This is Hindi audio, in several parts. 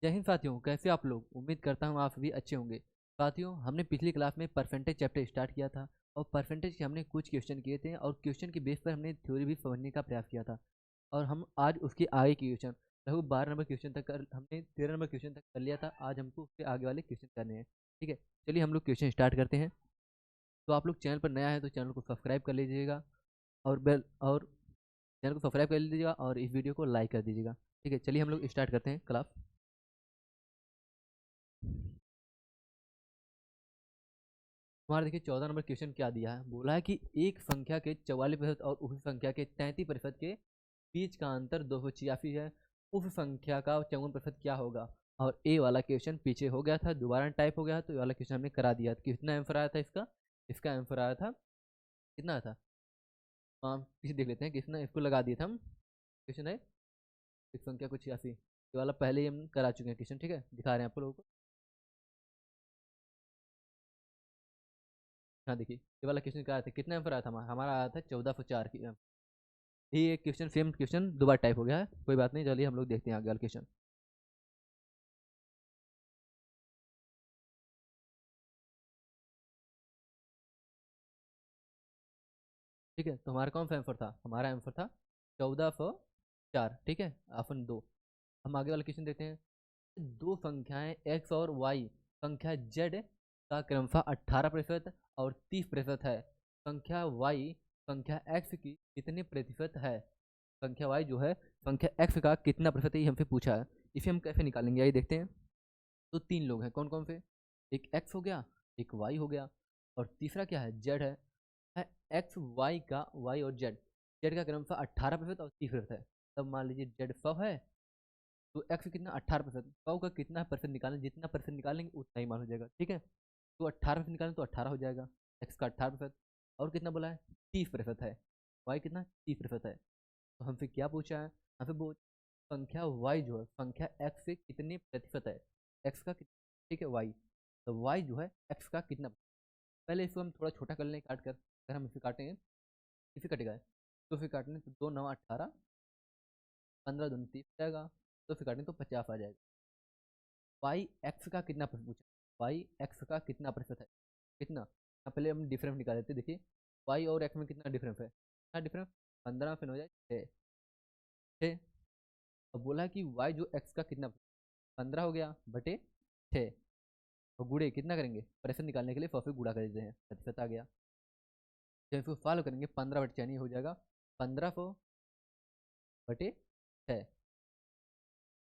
जय हिंद साथियों, कैसे आप लोग। उम्मीद करता हूँ आप भी अच्छे होंगे। साथियों, हमने पिछली क्लास में परसेंटेज चैप्टर स्टार्ट किया था और परसेंटेज के हमने कुछ क्वेश्चन किए थे और क्वेश्चन के बेस पर हमने थ्योरी भी समझने का प्रयास किया था। और हम आज उसके आगे के क्वेश्चन लगभग 12 नंबर क्वेश्चन तक हमने 13 नंबर क्वेश्चन तक कर लिया था। आज हमको उसके आगे वाले क्वेश्चन करने हैं। ठीक है, चलिए हम लोग क्वेश्चन स्टार्ट करते हैं। तो आप लोग चैनल पर नया है तो चैनल को सब्सक्राइब कर लीजिएगा और बेल और चैनल को सब्सक्राइब कर लीजिएगा और इस वीडियो को लाइक कर दीजिएगा। ठीक है, चलिए हम लोग स्टार्ट करते हैं क्लास। हमारा देखिए 14 नंबर क्वेश्चन क्या दिया है। बोला है कि एक संख्या के 44% और उस संख्या के 33% के बीच का अंतर 286 है। उस संख्या का 54% क्या होगा। और ए वाला क्वेश्चन पीछे हो गया था, दोबारा टाइप हो गया, तो ये वाला क्वेश्चन हमने करा दिया। कितना आंसर आया था इसका। इसका आंसर आया था, कितना आया था, पीछे देख लेते हैं कितना इसको लगा दिए थे हम। क्वेश्चन है एक संख्या को 86, ये वाला पहले ही हम करा चुके हैं क्वेश्चन। ठीक है, दिखा रहे हैं आप लोगों को। हाँ देखिए, ये वाला क्वेश्चन क्या आया था, कितना आंसर आया था हमारा। हमारा आया था 1404 की। ये क्वेश्चन सेम क्वेश्चन दोबारा टाइप हो गया है, कोई बात नहीं। चलिए हम लोग देखते हैं आगे वाला क्वेश्चन। ठीक है, तो हमारा कौन सा आंसर था, हमारा आंसर था 1404। ठीक है, ऑप्शन दो। हम आगे वाला क्वेश्चन देखते हैं। दो संख्याएं x और y, संख्या z का क्रमशः 18% और 30% है। संख्या y संख्या x की कितने प्रतिशत है। संख्या y जो है संख्या x का कितना प्रतिशत है, ये हमसे पूछा है। इसे हम कैसे निकालेंगे, आइए देखते हैं। तो तीन लोग हैं, कौन कौन से। एक x हो गया, एक y हो गया, और तीसरा क्या है, z है एक्स वाई का, वाई और जेड, जेड का क्रमशः 18% और 30% है। तब मान लीजिए जेड 100 है, तो एक्स कितना 18%, 100 का कितना परसेंट निकालें, जितना परसेंट निकालेंगे उतना ही मान हो जाएगा। ठीक है, तो 18% निकालें तो 18 हो जाएगा, एक्स का 18%। और कितना बोला है, 30% है। वाई कितना, 30% है। तो हमसे क्या पूछा है, हमसे वो संख्या वाई जो है संख्या एक्स से कितने प्रतिशत है, एक्स का कितना। ठीक है, वाई, तो वाई जो है एक्स का कितना। पहले इसको हम थोड़ा छोटा कर लें काट कर। अगर हम इसे काटेंगे, इसे कटेगा है, तो फिर काटने तो 2 9 18, 15 दूनी 30 जाएगा, तो फिर काटेंगे तो 50 आ जाएगा। वाई एक्स का कितना प्रतिशत पूछा, वाई एक्स का कितना प्रतिशत है, कितना। पहले हम डिफरेंस निकाल लेते हैं। देखिए वाई और एक्स में कितना डिफरेंस है, कितना डिफरेंस, 15 फिर हो जाए 6। अब बोला है कि वाई जो एक्स का कितना, 15 हो गया बटे 6। और गुड़े कितना करेंगे, प्रतिशत निकालने के लिए फिर गुड़ा कर देते हैं, प्रतिशत आ गया। जब इसको सॉल्व करेंगे 15 बटे 6 हो जाएगा 1500 बटे 6,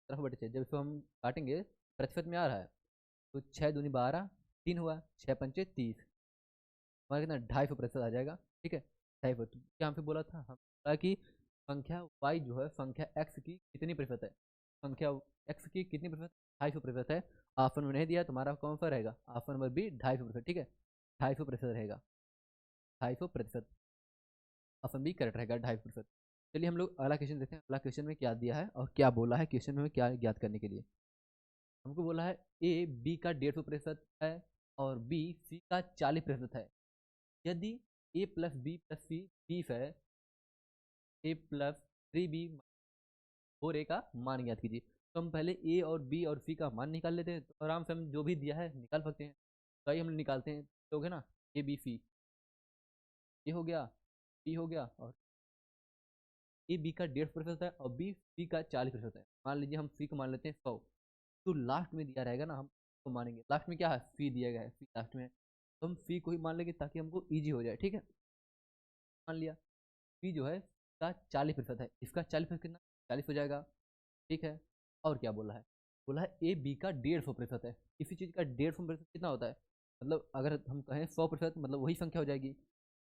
15 बटे 6। जब इसको हम काटेंगे प्रतिशत में आ रहा है, तो 6 दूनी 12, 3 हुआ, 6 पंचे 30, हमारा कितना 250% आ जाएगा। ठीक है, 250। तो क्या हमसे बोला था, हम बोला कि संख्या y जो है संख्या x की कितनी प्रतिशत है, संख्या x की कितनी प्रतिशत, 250% है। ऑप्शन में नहीं दिया, तुम्हारा कौन सा रहेगा, ऑप्शन नंबर बी 250%। ठीक है, 250% रहेगा, 250%। ऑप्शन बी करेक्ट रहेगा, 250%। चलिए हम लोग अगला क्वेश्चन देखते हैं, अगला क्वेश्चन में क्या दिया है और क्या बोला है क्वेश्चन में, क्या ज्ञात करने के लिए। हमको बोला है ए बी का 150% है और बी सी का 40% है। यदि ए प्लस बी प्लस सी 20 है, ए प्लस 3 बी 4 ए का मान ज्ञात कीजिए। तो हम पहले ए और बी और सी का मान निकाल लेते हैं, तो आराम से हम जो भी दिया है निकाल सकते हैं। तो आइए हम निकालते हैं, तो है ना, ए बी सी, ए हो गया, बी हो गया, और ए बी का 150% है और बी सी का 40% है। मान लीजिए हम सी को मान लेते हैं 100। तो लास्ट में दिया रहेगा ना, हम तो मानेंगे लास्ट में क्या है, सी दिया गया है, सी लास्ट में है, तो हम सी को ही मान लेंगे ताकि हमको इजी हो जाए। ठीक है, मान लिया सी जो है इसका 40% है, इसका 40% कितना, 40 हो जाएगा। ठीक है, और क्या बोला है, बोला है ए बी का 150% है। किसी चीज़ का 150% कितना होता है, मतलब अगर हम कहें 100%, मतलब वही संख्या हो जाएगी,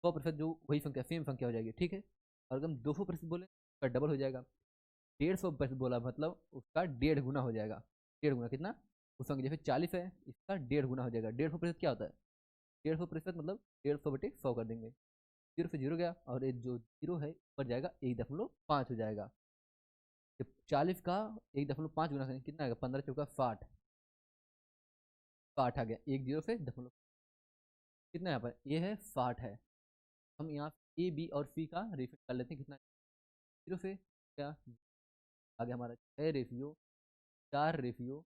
100% जो वही संख्या सेम संख्या हो जाएगी। ठीक है, और अगर हम 200% बोले उसका डबल हो जाएगा। 150% बोला मतलब उसका 1.5 गुना हो जाएगा। 1.5 गुना कितना, उस संख्या जैसे 40 है, इसका 1.5 गुना हो जाएगा। 150% क्या होता है, 150% मतलब 150/100 कर देंगे, जीरो से जीरो गया, और ये जो जीरो है ऊपर जाएगा 1.5 हो जाएगा। जब 40 का 1.5 गुना करेंगे कितना आएगा, 15 × 4 = 60, 60 आ गया। एक जीरो से दशमलव कितना, यहाँ पर ये है 60 है। हम यहाँ ए बी और सी का रेशियो कर लेते हैं, कितना जीरो से क्या आ गया हमारा 6 रेशियो 4 रेशियो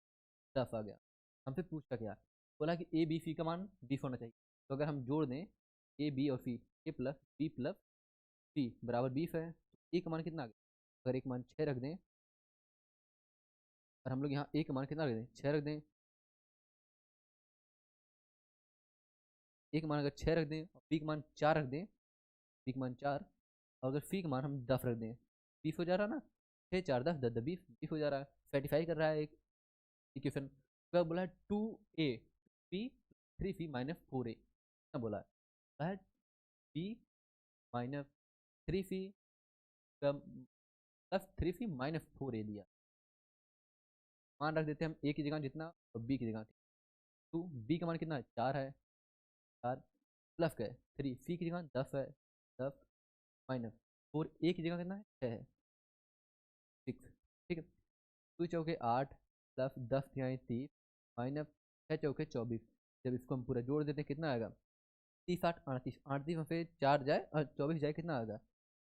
10 आ गया। हमसे पूछा क्या, बोला कि ए बी सी का मान 20 होना चाहिए। तो अगर हम जोड़ दें ए बी और सी, ए प्लस बी प्लस सी बराबर 20 है, तो ए का मान कितना आ गया, अगर एक मान 6 रख दें, और हम लोग यहाँ ए का मान कितना रख दें, 6 रख दें, ए का मान अगर 6 रख दें और बी का मान 4 रख दें, बी का मान 4, और अगर सी का मान हम 10 रख दें, 20 हो जा रहा है ना, 6 4 10 10 20 20 हो जा रहा है, सेटिफाई कर रहा है एक इक्वेशन। तो बोला है 2a B 3c minus 4a, बोला है B minus 3c plus 3c minus 4a दिया। मान रख देते हैं हम ए की जगह जितना और बी की जगह, टू बी का मान कितना है 4 है, 4 प्लस का है 3, सी की जगह 10 है, 10 माइनस 4 ए की जगह कितना है 6 है, 6। ठीक है, 2 चौके 8 प्लस 10 तिहाई 30 माइनस 6 चौके 24। जब इसको हम पूरा जोड़ देते हैं कितना आएगा, 30 8 38, 38 में से 4 जाए और 24 जाए कितना आएगा,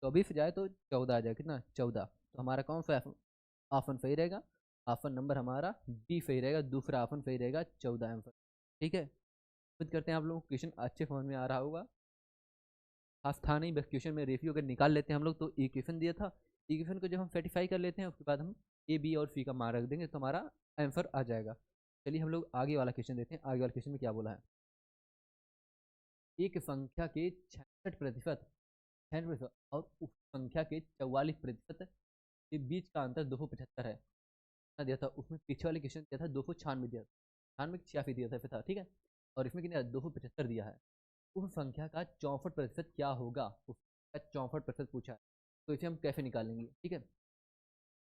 24 जाए तो 14 आ जाए, कितना 14। तो हमारा कौन सा ऑप्शन सही रहेगा, ऑप्शन नंबर हमारा बी सही रहेगा, दूसरा ऑप्शन सही रहेगा 14 आंसर। ठीक है, उम्मीद करते हैं आप लोगों को क्वेश्चन अच्छे समझ में आ रहा होगा। खास था नहीं, बस क्वेश्चन में रेशियो अगर निकाल लेते हैं हम लोग, तो इक्वेशन दिया था, इक्वेशन को जब हम सेटिफाई कर लेते हैं उसके बाद हम ए बी और सी का मान रख देंगे तो हमारा आंसर आ जाएगा। चलिए हम लोग आगे वाला क्वेश्चन देते हैं। आगे वाले क्वेश्चन में क्या बोला है, एक संख्या के 66% और उस संख्या के 44% के बीच का अंतर 275 है। कितना दिया था उसमें, पीछे वाले क्वेश्चन दिया था 296 दिया था, 96 86 दिया था, फिर था ठीक है, और इसमें कितना 275 दिया है। उस संख्या का 64% क्या होगा, उसका 64% पूछा है, तो इसे हम कैसे निकालेंगे। ठीक है,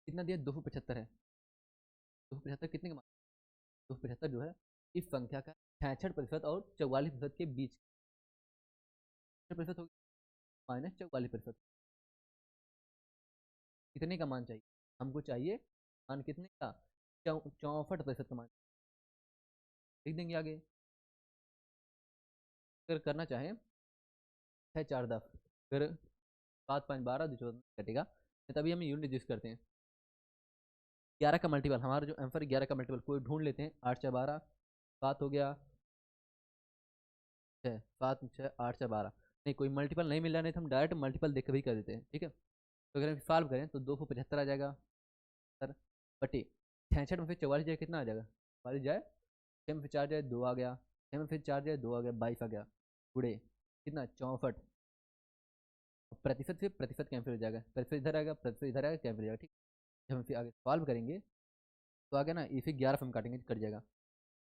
कितना दिया 275 है, 275 कितने का मान, 275 जो है इस संख्या का 66% और 44% के बीच, 66% हो गया माइनस 44%, कितने का मान चाहिए हमको, चाहिए मान कितने का, 64% का मान। लिख देंगे आगे, अगर करना चाहें 6 4 10, फिर 7 5 12 जो कटेगा, तभी हम यूनिट यूज करते हैं। 11 का मल्टीपल, हमारा जो आंसर 11 का मल्टीपल कोई ढूंढ लेते हैं, 8 4 12, 7 हो गया 6, 7 6 8 4 12, नहीं कोई मल्टीपल नहीं मिल रहा, नहीं तो हम डायरेक्ट मल्टीपल देख के भी कर देते हैं। ठीक है, तो अगर हम सॉल्व करें तो 275 आ जाएगा सर, बटे 66 में फिर 44 जाए कितना आ जाएगा, 44 जाए 6 में फिर 4 जाए 2 आ गया, 6 में फिर 4 जाए 2 आ गया, 22 आ गया, गुड़े कितना 64, प्रतिशत से प्रतिशत कैंसिल हो जाएगा, प्रतिशत इधर आएगा प्रतिशत इधर आएगा कैंसिल हो जाएगा। ठीक, जब हम फिर आगे सॉल्व करेंगे तो आगे ना इसे 11 से हम काटेंगे कट जाएगा,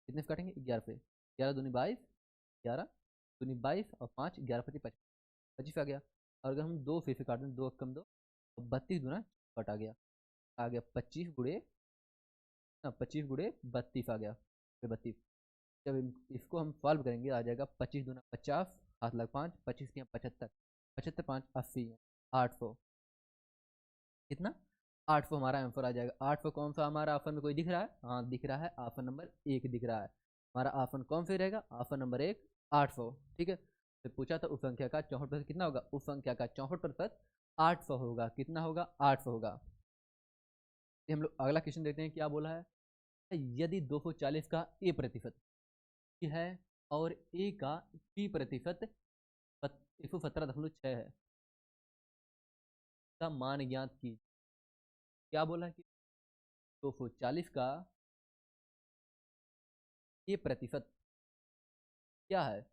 कितने से काटेंगे 11 से, 11 दूनी 22, 11 दूनी 22 और 5 11 25 25 25 आ गया। और अगर हम 2 से काट दें, 2 कम 2 और 32 दूना कट आ गया 25 गुड़े, 25 गुड़े 32 आ गया, फिर 32। जब इसको हम सॉल्व करेंगे आ जाएगा 25 दूना 50, 7 लाख 5, 25 के 75, 75 5 80, 800, कितना 800 हमारा आंसर आ जाएगा। 800 कौन सा हमारा ऑप्शन में कोई दिख रहा है, हाँ दिख रहा है, ऑप्शन नंबर 1 दिख रहा है, हमारा ऑप्शन कौन सा रहेगा, ऑप्शन नंबर 1 800। ठीक है, तो पूछा था उस संख्या का 64% कितना होगा, उस संख्या का 64% 800 होगा, कितना होगा 800 होगा। हम लोग अगला क्वेश्चन देखते हैं क्या बोला है, यदि 240 का ए प्रतिशत है और ए का बी प्रतिशत 117.6 है, का मान ज्ञात की। क्या बोला कि 240 का ए प्रतिशत क्या है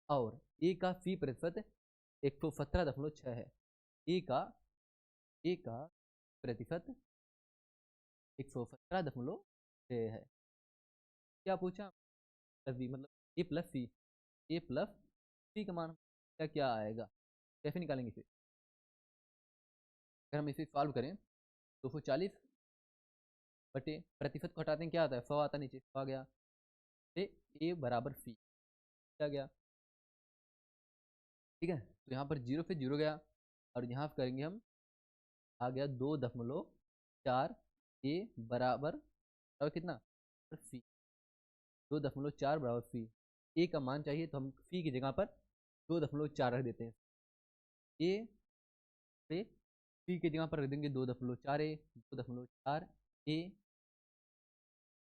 और ए का सी प्रतिशत 117.6 है, ए का प्रतिशत 117.6 है। क्या पूछा, प्लस बी मतलब ए प्लस सी, ए प्लस सी का मान क्या क्या आएगा, कैसे निकालेंगे फिर, अगर हम इसे सॉल्व करें 240 बटे प्रतिशत को हटाते हैं क्या आता है, 100 आता है, नीचे 100 आ गया, ए बराबर सी क्या गया। ठीक है, तो यहाँ पर 0 पे 0 गया, और यहाँ पर करेंगे हम, आ गया 2.4, ए बराबर कितना सी, 2.4 बराबर सी, ए का मान चाहिए तो हम सी की जगह पर 2.4 रख देते हैं, ए पे सी की जगह पर रख देंगे 2.4 ए, 2.4 ए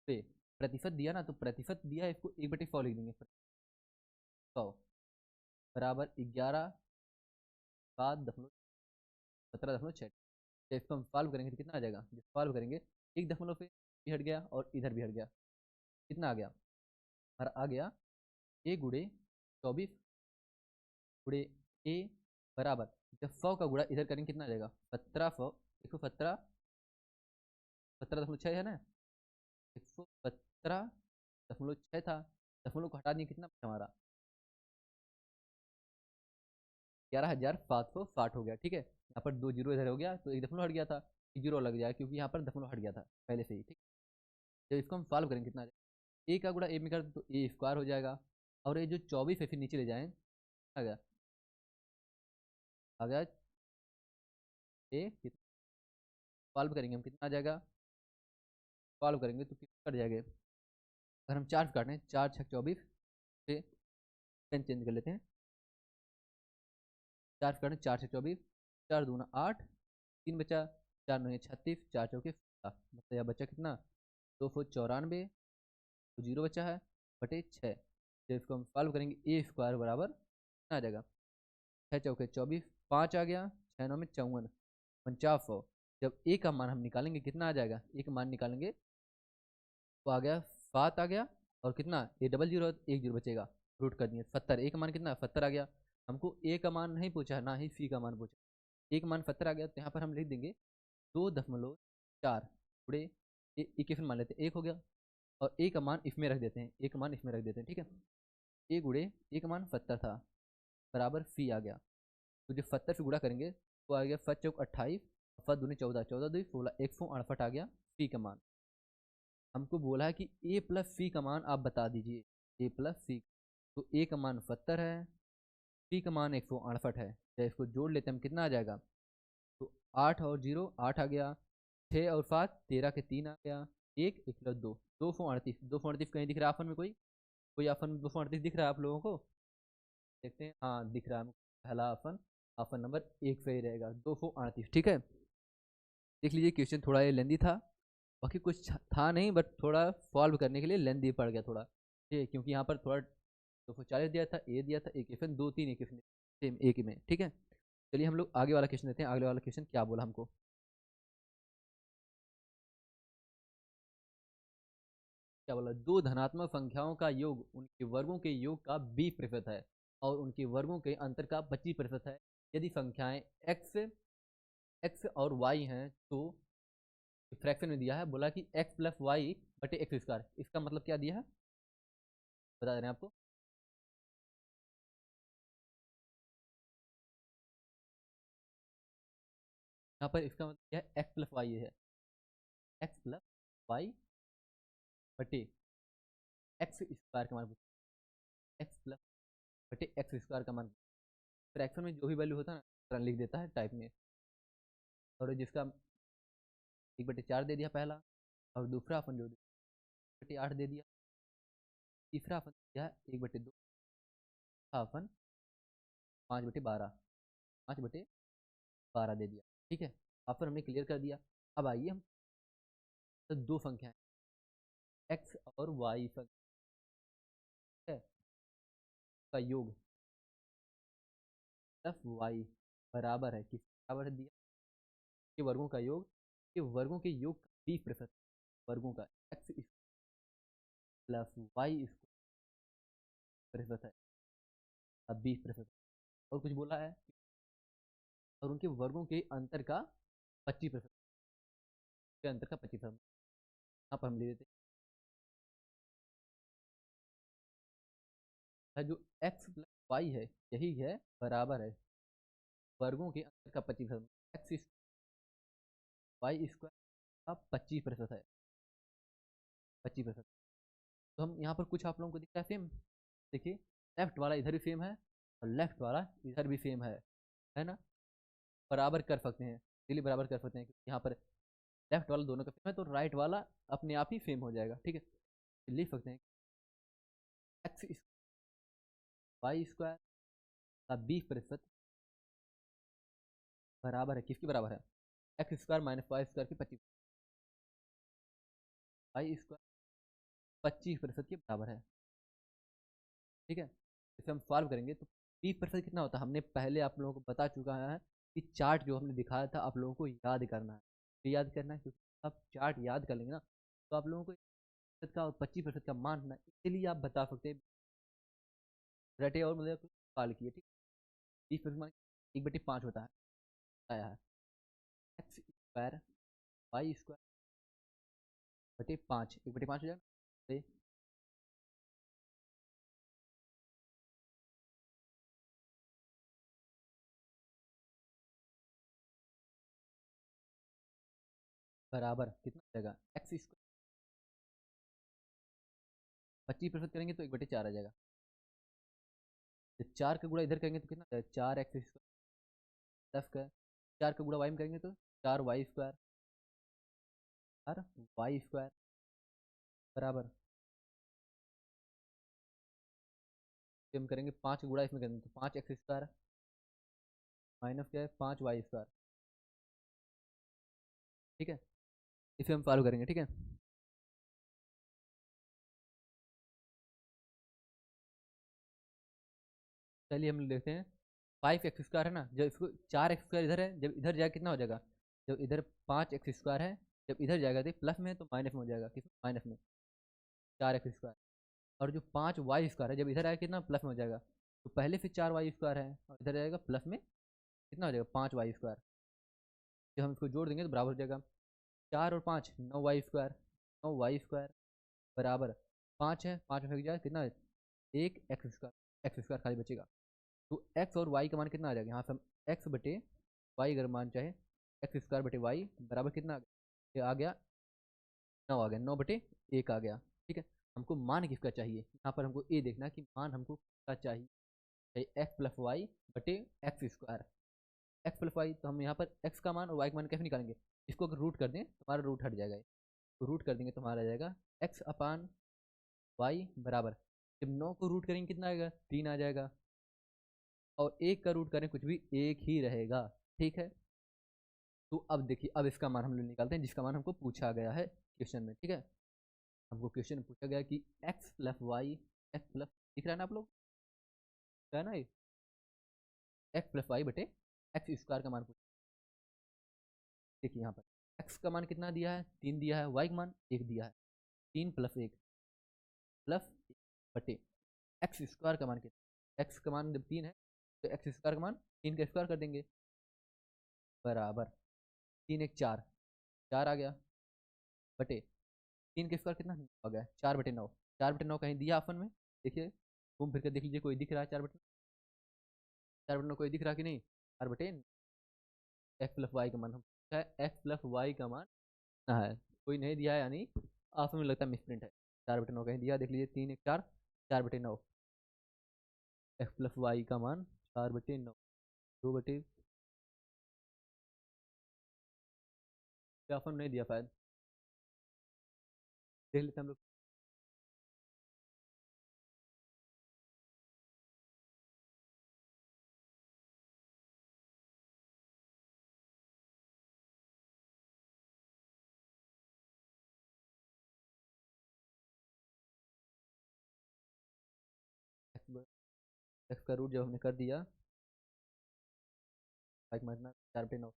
पे प्रतिशत दिया ना, तो प्रतिशत दिया है, इसको 1/100 लिख देंगे। 100 बराबर 11 7 17.6। जब इसको हम सॉल्व करेंगे तो कितना आ जाएगा? जब सॉल्व करेंगे 1 दशमलव पे भी हट गया और इधर भी हट गया, कितना आ गया? हमारा आ गया ए गुड़े 24 गुड़े ए बराबर, जब 100 का गुड़ा इधर करेंगे कितना आ जाएगा? 1700 117 17.6 है ना, 117.6 था, दशमलव को हटा दिए, कितना बचा हमारा? 11,760 हो गया। ठीक है, यहाँ पर 2 जीरो इधर हो गया तो 1 दशमलव हट गया था, 1 जीरो लग जाएगा क्योंकि यहाँ पर दशमलव हट गया था पहले से ही। ठीक, जब इसको हम सॉल्व करेंगे कितना आ जाएगा? ए का गुड़ा ए में कर तो ए स्क्वायर हो जाएगा, और ये जो 24 है फिर नीचे ले जाएं, आ गया आ गया ए, सॉल्व करेंगे हम कितना आ जाएगा? सॉल्व करेंगे तो कितना कट जाएगा? अगर हम 4 से काटें, 4 6 24 से पेन चेंज कर लेते हैं, 4 से काटें 4 6 24, 4 दूना 8, 3 बचा, 4 9 36, 4 चौके 16, मतलब यह बचा कितना? 294, तो जीरो बचा है बटे 6। जब इसको हम सॉल्व करेंगे ए स्क्वायर बराबर कितना आ जाएगा? 6 चौके 24, 5 आ गया, 6 9 में 54, 4900। जब ए का मान हम निकालेंगे कितना आ जाएगा? ए का मान निकालेंगे तो आ गया 7 आ गया, और कितना? ये डबल जीरो, एक जीरो बचेगा, रूट कर दिए 70। ए का मान कितना? 70 आ गया। हमको ए का मान नहीं पूछा है, ना ही सी का मान पूछा, ए का मान 70 आ गया, तो यहाँ पर हम लिख देंगे 2.4 गुड़े ए के फिर मान लेते हैं 1 हो गया, और ए का मान इसमें रख देते हैं, ए का मान इसमें रख देते हैं। ठीक है, ए गुड़े ए का मान 70 था बराबर सी आ गया, तो जब 70 से गुड़ा करेंगे तो आ गया 7 चौक 28, 7 दूनी 14, 14 2 16, 168 आ गया सी का मान। हमको बोला है कि ए प्लस सी का मान आप बता दीजिए, ए प्लस सी, तो ए का मान 70 है, सी का मान 168 है। जब इसको जोड़ लेते हैं हम कितना आ जाएगा? तो 8 और 0 8 आ गया, 6 और 7 13 के 3 आ गया, 1 1 प्लस 2 238। 238 कहीं दिख रहा है ऑप्शन में? कोई ऑप्शन में 238 दिख रहा है आप लोगों को? देखते हैं, हाँ दिख रहा है। पहला ऑप्शन, ऑप्शन नंबर 1 सही रहेगा, 238। ठीक है, देख लीजिए क्वेश्चन थोड़ा ये लेंदी था, बाकी कुछ था नहीं, बट थोड़ा सॉल्व करने के लिए लेंदी पड़ गया थोड़ा, ठीक है, क्योंकि यहाँ पर थोड़ा 240 दिया था, ए दिया था, एक क्वेश्चन 2 3 एक क्वेश्चन सेम एक ही में। ठीक है, चलिए हम लोग आगे वाला क्वेश्चन देते हैं। अगले वाला क्वेश्चन क्या बोला हमको? क्या बोला? दो धनात्मक संख्याओं का योग उनके वर्गों के योग का 20% है, और उनके वर्गों के अंतर का 25% है। यदि संख्याएं एक्स एक्स और वाई हैं तो फ्रैक्शन में दिया है, बोला कि एक्स प्लस वाई बटे एक्स स्क्वायर, इसका मतलब क्या दिया है बता दे रहे हैं आपको। यहाँ पर इसका मतलब क्या है? एक्स प्लस वाई है, एक्स प्लस वाई बटे एक्स स्क्वायर का मान, एक्स प्लस बटे एक्स स्क्वायर का मान। फ्रैक्शन में जो भी वैल्यू होता है ना लिख देता है टाइप में, और जिसका 1/4 दे दिया पहला, और दूसरा अपन जो 1/8 दे दिया, तीसरा अपन दिया 1/2, अपन 5/12, 5/12 दे दिया। ठीक है, अपन हमने क्लियर कर दिया। अब आइए हम तो दो संख्याएं एक्स और वाई संख्या है का योग प्लस वाई बराबर है, किस बराबर है दिया? के वर्गों का योग, के वर्गों के योग का 20%, वर्गों का एक्स प्लस वाई प्रतिशत है, अब 20%, और कुछ बोला है, और उनके वर्गों के अंतर का 25%, के अंतर का 25%। यहाँ पर हम ले लेते हैं जो एक्स प्लस वाई है यही है बराबर है वर्गों के अंतर का 25%, एक्स वाई स्क्वायर का 25% है, 25%। तो हम यहाँ पर कुछ आप लोगों को दिखता है सेम, देखिए लेफ्ट वाला इधर भी सेम है, और लेफ्ट वाला इधर भी सेम है ना, बराबर कर सकते हैं, इसलिए बराबर कर सकते हैं क्योंकि यहाँ पर लेफ्ट वाला दोनों का सेम है, तो राइट वाला अपने आप ही सेम हो जाएगा। ठीक है, तो लिख सकते हैं एक्स वाई स्क्वायर का 20% बराबर है, किसके बराबर है? X square minus Y square की 25। वाई स्क्वायर 25% के बराबर है। ठीक है, इसे हम सॉल्व करेंगे तो 20% कितना होता है, हमने पहले आप लोगों को बता चुका है कि चार्ट जो हमने दिखाया था आप लोगों को याद करना है। ये याद करना है क्योंकि आप चार्ट याद कर लेंगे ना तो आप लोगों को 20% का और 25% का मान ना, इसलिए आप बता सकते हैं रटे और मुझे सवाल किए। ठीक, 20% मान 1/5 होता है, आया है एक्स स्क्वायर वाई स्क्वायर बटे 5, 1/5 हो जाएगा। बराबर कितना हो जाएगा एक्स स्क्वायर, 25% करेंगे तो 1/4 आ जाएगा। तो 4 का गुणा इधर करेंगे तो कितना 4 एक्स स्क्वायर प्लस का 4 का गुणा वाई में करेंगे तो 4 वाई स्क्वायर, 4 वाई स्क्वायर बराबर, फिर हम करेंगे 5 का गुणा इसमें करेंगे तो 5 एक्स स्क्वायर माइनस क्या है 5 वाई स्क्वायर। ठीक है, इसे हम सॉल्व करेंगे। ठीक है, चलिए हम देखते हैं 5 एक्स स्क्वायर है ना, जब इसको 4 एक्स स्क्वायर इधर है, जब इधर जाएगा कितना हो जाएगा, जब इधर 5 एक्स स्क्वायर है जब इधर जाएगा तो प्लस में है तो माइनस में हो जाएगा, किस माइनस में 4 एक्स स्क्वायर। और जो 5 वाई स्क्वायर है जब इधर आएगा कितना प्लस में हो जाएगा, तो पहले से 4 वाई स्क्वायर है और इधर जाएगा प्लस में कितना हो जाएगा 5 वाई स्क्वायर। जब हम इसको जोड़ देंगे तो बराबर हो जाएगा 4 और 5 9 वाई स्क्वायर, 9 वाई स्क्वायर बराबर 5 है, 5 में फेंक जाएगा कितना 1 एक्स स्क्वायर, एक्स स्क्वायर खाली बचेगा। तो एक्स और वाई का मान कितना आ जाएगा, यहाँ से हम एक्स बटे वाई अगर मान चाहे एक्स स्क्वायर बटे वाई बराबर कितना आ गया, ये आ गया 9 आ गया, 9/1 आ गया। ठीक है, हमको मान किसका चाहिए, यहाँ पर हमको ये देखना कि मान हमको किसका चाहिए, एक्स प्लस वाई बटे x square, x plus y. तो हम यहाँ पर एक्स का मान और वाई का मान कैसे निकालेंगे, इसको अगर रूट कर दें तो हमारा रूट हट जाएगा, तो रूट कर देंगे तो हमारा आ जाएगा एक्स अपान वाई बराबर, जब 9 को रूट करेंगे कितना आएगा 3 आ जाएगा, और 1 का रूट करें कुछ भी 1 ही रहेगा। ठीक है, तो अब देखिए अब इसका मान हम लोग निकालते हैं जिसका मान हमको पूछा गया है क्वेश्चन में। ठीक है, हमको क्वेश्चन में पूछा गया कि x plus y, x plus दिख रहा है ना आप लोग, है ना ये एक्स प्लस वाई बटे एक्स स्क्वायर का मान पूछा। देखिए यहाँ पर एक्स का मान कितना दिया है 3 दिया है, वाई का मान 1 दिया है, 3 + 1 प्लस बटे एक्स स्क्वायर का मान कितना, एक्स का मान जब 3 है तो एक्स स्क्वायर का मान 3 का स्क्वायर कर देंगे बराबर 3 × 1 = 4, 4 आ गया बटे 3 का स्क्वायर कितना आ गया 4/9, 4/9 कहीं दिया ऑप्शन में, देखिए घूम फिर के देख लीजिए कोई दिख रहा है 4/9, 4/9 कोई दिख रहा कि नहीं, 4/, एक्स प्लस वाई का मान हम एक्स प्लस वाई का मान कितना है, कोई नहीं दिया है यानी ऑप्शन में लगता है मिसप्रिंट है, 4/9 कहीं दिया देख लीजिए 3 × 4 4/9, एक्स प्लस वाई का मान 4/9, 2 ऑप्शन नहीं दिया शायद, देख लेते हैं हम लोग। एक्स का रूट जब हमने कर दिया मारना 4/9,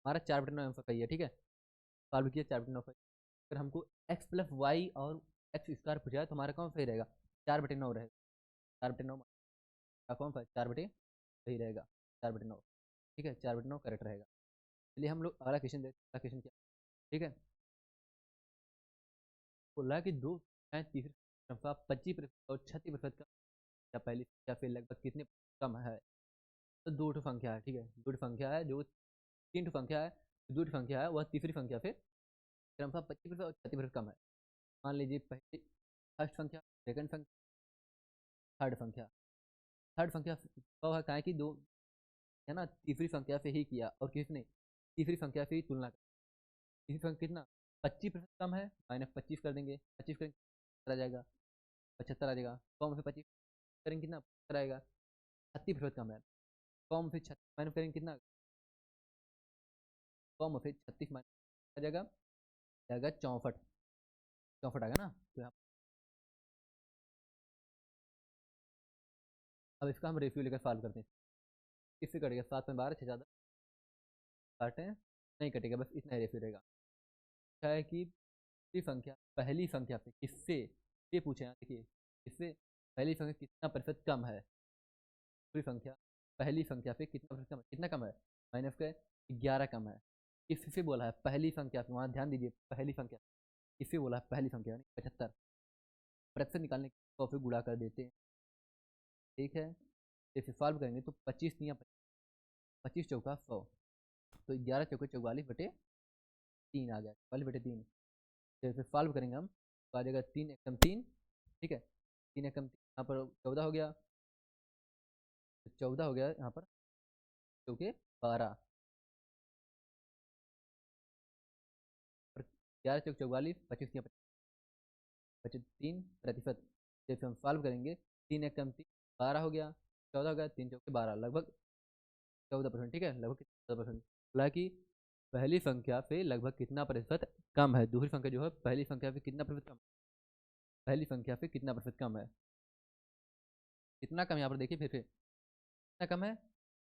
हमारा 4/9 आंसर सही है। ठीक है, सॉल्व किया 4/9 अगर हमको एक्स प्लस वाई और एक्स स्क्वायर पूछा है तो हमारा कौन सही रहेगा 4/9 रहेगा, 4/9 का कौन सा 4 सही रहेगा 4/9। ठीक है, 4/9 करेक्ट रहेगा। चलिए हम लोग अगला क्वेश्चन देखते हैं, अगला क्वेश्चन क्या। ठीक है, बोला है कि दो है तीसरी संख्या 25% और 36% का पहली संख्या से लगभग कितने कम है, तो दो ठो संख्या है। ठीक है, दो ठो संख्या है जो 3 ठो संख्या है, दो ठो संख्या है वह तीसरी संख्या से क्रमशः 25% और 36% कम है। मान लीजिए पहली फर्स्ट संख्या, सेकंड संख्या, थर्ड संख्या, थर्ड संख्या कब है कहा कि दो है ना तीसरी संख्या से ही किया और किसने तीसरी संख्या से ही तुलना की, तीसरी संख्या कितना 25% कम है, -25 कर देंगे, 25 करेंगे आ जाएगा 75 आ जाएगा, कम से 25 करेंगे कितना 75 आएगा, 36% कम है, कम से 36 माइनस करेंगे कितना, कम से 36 माइनस आ जाएगा, 64, कंफर्ट आ गया ना। तो यहाँ अब इसका हम रेशियो लेकर सॉल्व करते हैं। किससे कटेगा? 7 में 12, 6 ज़्यादा काटें नहीं कटेगा, बस इतना ही रेशियो रहेगा। क्या है कि पहली संख्या से किससे, ये पूछे यहाँ देखिए, किससे पहली संख्या कितना प्रतिशत कम है। पूरी संख्या पहली संख्या से कितना प्रतिशत कम है, कितना कम है? माइनस के 11 कम है। किससे बोला है? पहली संख्या से, वहाँ ध्यान दीजिए, पहली संख्या किससे बोला है? पहली संख्या यानी 75। प्रतिशत निकालने के 100 से गुणा कर देते हैं, ठीक है। जैसे सॉल्व करेंगे तो 25 या 25 चौका 100, तो 11 चौके 44/3 आ गया, 44/3। जैसे सॉल्व करेंगे हम तो आ जाएगा 3 एकम 3, ठीक है। 3 एकम 3 यहाँ पर 14 हो गया, 14 हो गया यहाँ पर चौके 12, और 11 चौक 44, 25 या 3%। जैसे हम सॉल्व करेंगे 3 एकम 3 12 हो गया, 14 हो गया, 3 चौके 12, लगभग 14%, ठीक है, लगभग 14%। हालांकि पहली संख्या से लगभग कितना प्रतिशत कम है, दूसरी संख्या जो है पहली संख्या से कितना प्रतिशत कम, पहली संख्या से कितना प्रतिशत कम है, कितना कम। यहाँ पर देखिए फिर कितना कम है,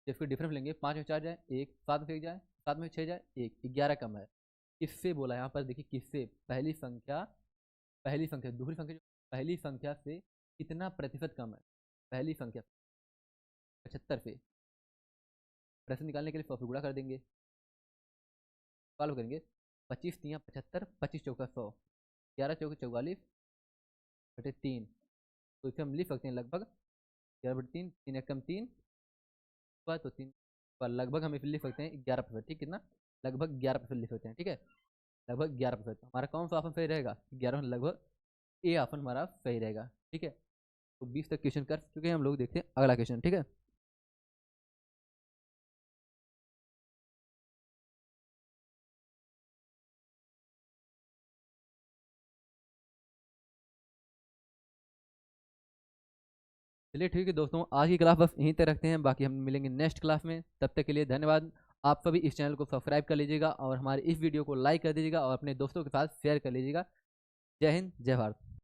इसको डिफरेंस लेंगे, 5 में 4 जाए 1, 7 में 1 जाए 7 में 6 जाए 1, 11 कम है। किससे बोला यहाँ पर देखिए, किससे? पहली संख्या दूसरी संख्या जो पहली संख्या से कितना प्रतिशत कम है, पहली संख्या 75 से। प्रश्न निकालने के लिए 100 से गुणा कर देंगे, सॉल्व करेंगे 25 3 75, 25 चौका 100, 11 चौके 44/3। तो इसे हम लिख सकते हैं लगभग 11/3, 3 एकम 3 तो 3 लगभग हम इसे लिख सकते हैं 11%, ठीक, कितना? लगभग 11% लिख सकते हैं, ठीक है, लगभग 11%। हमारा कौन सा ऑप्शन सही रहेगा? 11, लगभग ए ऑप्शन हमारा सही रहेगा, ठीक है। तो 20 तक क्वेश्चन कर चुके हैं हम लोग, देखते हैं अगला क्वेश्चन, ठीक है। चलिए ठीक है दोस्तों, आज की क्लास बस यहीं तक रखते हैं, बाकी हम मिलेंगे नेक्स्ट क्लास में। तब तक के लिए धन्यवाद। आप सभी इस चैनल को सब्सक्राइब कर लीजिएगा और हमारे इस वीडियो को लाइक कर दीजिएगा और अपने दोस्तों के साथ शेयर कर लीजिएगा। जय हिंद, जय भारत।